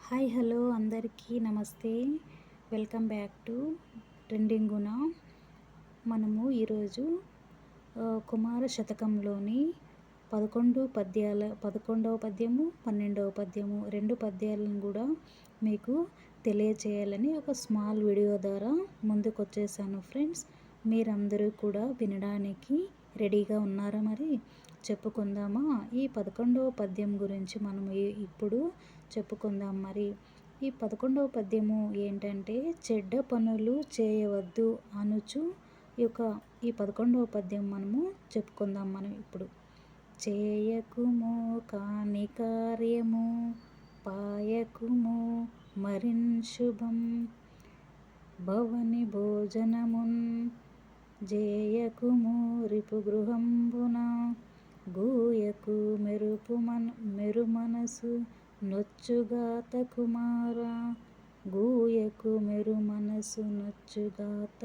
Hi hello అందరికీ నమస్తే. Welcome back to trending గుణ. మనము ఈరోజు కుమార శతకంలోని 11 11వ పద్యము 12వ పద్యము 2 పద్యాలను కూడా మీకు తెలియచేయాలని ఒక స్మాల్ వీడియో ద్వారా ముందుకు వచ్చేసాను ఫ్రెండ్స్. మీరందరూ కూడా వినడానికి రెడీగా ఉన్నారా? మరి చెప్పుకుందామా? ఈ 11వ పద్యం గురించి మనము ఇప్పుడు చెప్పుకుందాం. మరి ఈ 11వ పద్యము ఏంటంటే, చెడ్డ పనులు చేయవద్దు అనుచు ఈ 11వ పద్యం మనము చెప్పుకుందాం. మనం ఇప్పుడు చేయకుము కాని కార్యము పాయకుము మరిన్ శుభం భవని భోజనమున్ జేయకుము రిపు గృహంబున గూయకు మెరు మనసు నొచ్చుగాత కుమార గూయకు మెరు మనసు నొచ్చుగాత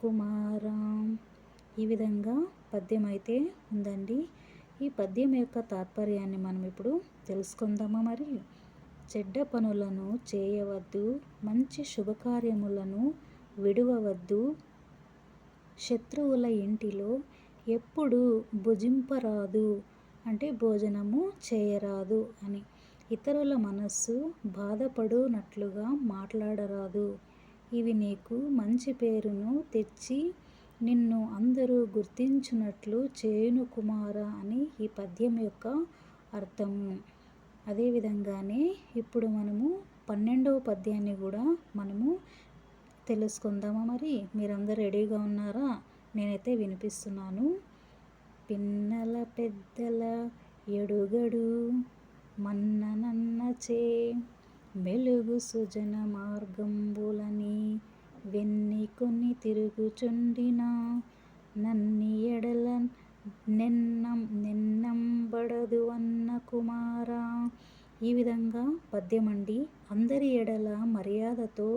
కుమార. ఈ విధంగా పద్యం అయితే ఉందండి. ఈ పద్యం యొక్క తాత్పర్యాన్ని మనం ఇప్పుడు తెలుసుకుందామా? మరి చెడ్డ పనులను చేయవద్దు, మంచి శుభకార్యములను విడువవద్దు, శత్రువుల ఇంటిలో ఎప్పుడు భుజింపరాదు, అంటే భోజనము చేయరాదు అని. ఇతరుల మనస్సు బాధపడునట్లుగా మాట్లాడరాదు. ఇవి నీకు మంచి పేరును తెచ్చి నిన్ను అందరూ గుర్తించునట్లు చేయును కుమార అని ఈ పద్యం యొక్క అర్థము. అదేవిధంగానే ఇప్పుడు మనము 12వ పద్యాన్ని కూడా మనము తెలుసుకుందామా? మరి మీరందరూ రెడీగా ఉన్నారా? నేనైతే వినిపిస్తున్నాను. పిన్నల పెద్దల ఎడుగడు మన్ననన్నచే మెలుగు సుజన మార్గంబులని వెన్ని కొన్ని తిరుగుచుండిన నన్ని ఎడల నెన్నంబడదు అన్న కుమార. ఈ విధంగా పద్యమండి. అందరి ఎడల మర్యాదతో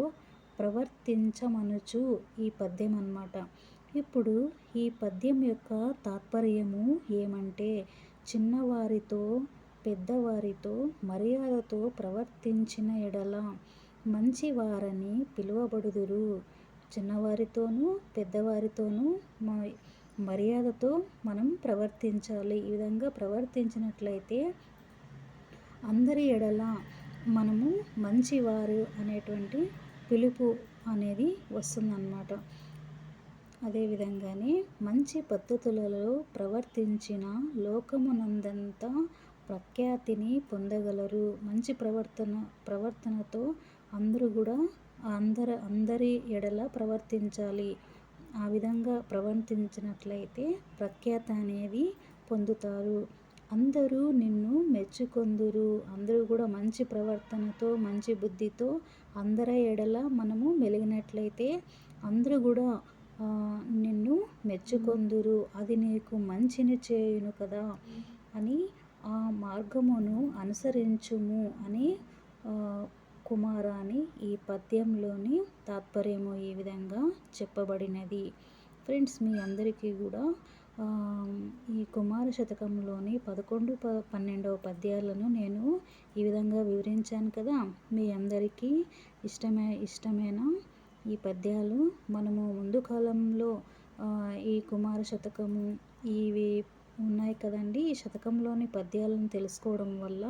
ప్రవర్తించమనుచు ఈ పద్యం అన్నమాట. ఇప్పుడు ఈ పద్యం యొక్క తాత్పర్యము ఏమంటే, చిన్నవారితో పెద్దవారితో మర్యాదతో ప్రవర్తించిన ఎడల మంచివారని పిలువబడుదురు. చిన్నవారితోనూ పెద్దవారితోనూ మర్యాదతో మనం ప్రవర్తించాలి. ఈ విధంగా ప్రవర్తించినట్లయితే అందరి ఎడల మనము మంచివారు అనేటువంటి పిలుపు అనేది వస్తుందన్నమాట. అదేవిధంగానే మంచి పద్ధతులలో ప్రవర్తించిన లోకమునందంతా ప్రఖ్యాతిని పొందగలరు. మంచి ప్రవర్తనతో అందరూ కూడా అందరి ఎడల ప్రవర్తించాలి. ఆ విధంగా ప్రవర్తించినట్లయితే ప్రఖ్యాతి అనేది పొందుతారు. అందరూ నిన్ను మెచ్చుకొందురు. అందరూ కూడా మంచి ప్రవర్తనతో మంచి బుద్ధితో అందరి ఎడల మనము మెలిగినట్లయితే అందరూ కూడా నిన్ను మెచ్చుకొందురు. అది నీకు మంచిని చేయును కదా అని ఆ మార్గమును అనుసరించుము అని కుమార అని ఈ పద్యంలోని తాత్పర్యము ఈ విధంగా చెప్పబడినది. ఫ్రెండ్స్, మీ అందరికీ కూడా ఈ కుమార శతకంలోని 11, 12వ పద్యాలను నేను ఈ విధంగా వివరించాను కదా. మీ అందరికీ ఇష్టమైన ఈ పద్యాలు మనము ముందు కాలంలో ఈ కుమార శతకము ఇవి ఉన్నాయి కదండి. ఈ శతకంలోని పద్యాలను తెలుసుకోవడం వల్ల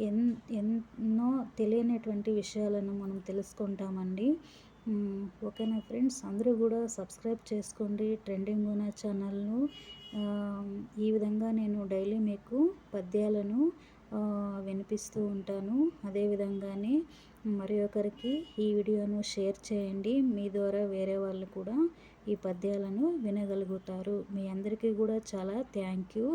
ఎన్నో తెలియనటువంటి విషయాలను మనం తెలుసుకుంటామండి. ఓకేనా ఫ్రెండ్స్, అందరూ కూడా సబ్స్క్రైబ్ చేసుకోండి ట్రెండింగ్ గుణ ఛానల్ను. ఈ విధంగా నేను డైలీ మీకు పద్యాలను వినిపిస్తూ ఉంటాను. అదేవిధంగానే మరి ఒకరికి ఈ వీడియోను షేర్ చేయండి. మీ ద్వారా వేరే వాళ్ళు కూడా ఈ పద్యాలను వినగలుగుతారు. మీ అందరికీ కూడా చాలా థ్యాంక్ యూ.